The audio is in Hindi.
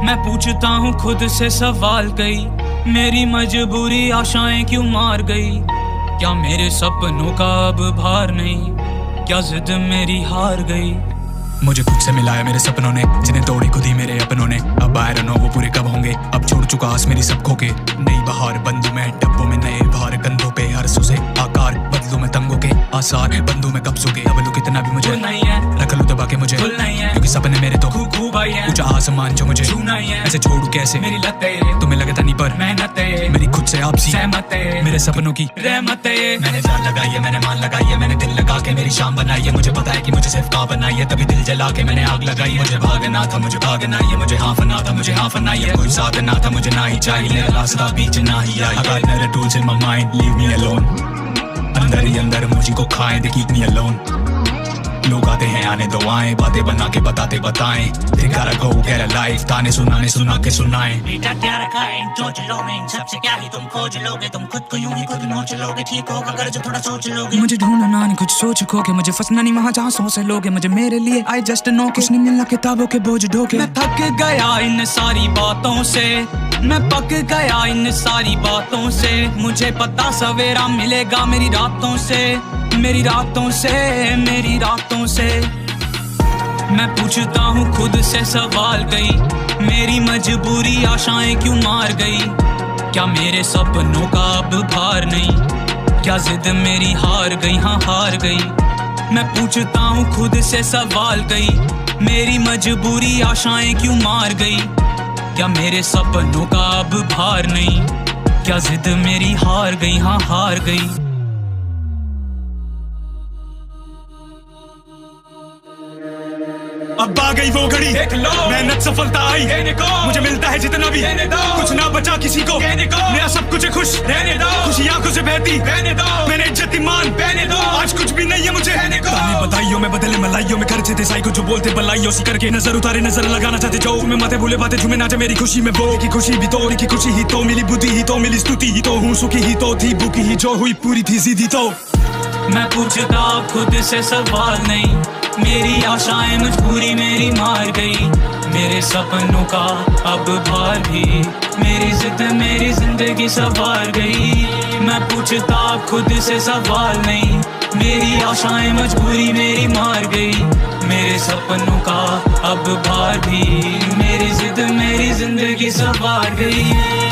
मैं पूछता हूँ खुद से सवाल कई, मेरी मजबूरी आशाएं क्यों मार गई। क्या मेरे सपनों का अब भार नहीं, क्या जिद मेरी हार गई। मुझे खुद से मिलाया मेरे सपनों ने, जिन्हें तोड़ी खुद ही मेरे अपनों ने। अब आई डोंट नो वो पूरे कब होंगे, अब छोड़ चुका आस मेरी सब खो के। नई बहार बंधु में डब्बों में नए भार, कंधों पे हर सुसे आकार बदलू में तंगों के आसार। बंधु में कब्जों के अब लू कितना भी मुझे नहीं है, रख लू दबा के मुझे नहीं है, क्योंकि सपने मेरे तो खूब आई है। ऊंचा आसमान जो मुझे छूना ही है, ऐसे छोड़ू कैसे मेरी लतें तुम्हें लगता नहीं पर मेहनत मेरी खुद से आपसी सहमत मेरे सपनों की रहमत। मैंने जान लगाई है, मैंने मान लगाई है, मैंने दिल लगा के मेरी शाम बनाई है। मुझे पता है कि मुझे सिर्फ का बनाई है, तभी दिल जला के मैंने आग लगाई। मुझे भागना था, मुझे भागना ही है, मुझे हाफना था, मुझे हाफना ही है। कोई साथ ना था, मुझे ना ही चाहिए, रास्ता बीच ना ही आई। I got another tools in my mind, leave me alone। अंदर ही अंदर मुझको खाए, they keep me alone। लोग आते हैं आने दो आए, बातें बना के बताते बताएं। They gotta go get a life, ताने सुनाने सुना के सुनाएं। बेटा क्या रखा है इन सोच लो में, इन सबसे क्या ही तुम खोज लोगे। तुम खुद को यूं ही खुद नोच लोगे, ठीक होगा अगर जो थोड़ा सोच लोगे। मुझे ढूंढना नहीं कुछ सोच खोके, मुझे फंसना नहीं वहाँ जहाँ सोच लोगे। मुझे मेरे लिए आई जस्ट नो, कुछ नहीं मिलना किताबों के बोझ ढोके। मैं थक गया इन सारी बातों से, मैं पक गया इन सारी बातों से। मुझे पता सवेरा मिलेगा मेरी रातों से, मेरी रातों से, मेरी रातों से। मैं पूछता हूँ खुद से सवाल कई, मेरी मजबूरी आशाएं क्यों मार गई। क्या मेरे सपनों का अब भार नहीं, क्या जिद मेरी हार गई, हाँ हार गई। मैं पूछता हूँ खुद से सवाल कई, मेरी मजबूरी आशाएं क्यों मार गई। क्या मेरे सपनों का अब भार नहीं, क्या जिद मेरी हार गई, हाँ हार गई। अब आ गई वो घड़ी, मेहनत सफलता आई, मुझे मिलता है जितना भी, कुछ ना बचा किसी को, मेरा सब कुछ है खुश रहने दो। खुशी आंखों से बहती मैंने इज्जत ईमान पहने दो, आज कुछ भी नहीं है मुझे ताने बधाइयों में बदले मलाइयों में खर्चे थे साई को जो बोलते बलाइयों सी करके। नजर उतारे नजर लगाना चाहते जो मैं माथे भूले बातें झूमे नाचे मेरी खुशी में। वो की खुशी भी तो की खुशी ही तो, मिली बुद्धि ही तो मिली स्तुति ही तो, हूँ सुखी ही तो थी भूखी ही जो हुई पूरी थी जिद्दी तो। मैं पूछता खुद से सवाल नहीं, मेरी आशाएं मजबूरी मेरी मार गई। मेरे सपनों का अब भार भी, मेरी जिद मेरी जिंदगी संवार गई। मैं पूछता खुद से सवाल नहीं, मेरी आशाएं मजबूरी मेरी मार गई। मेरे सपनों का अब भार भी, मेरी जिद मेरी जिंदगी संवार गई।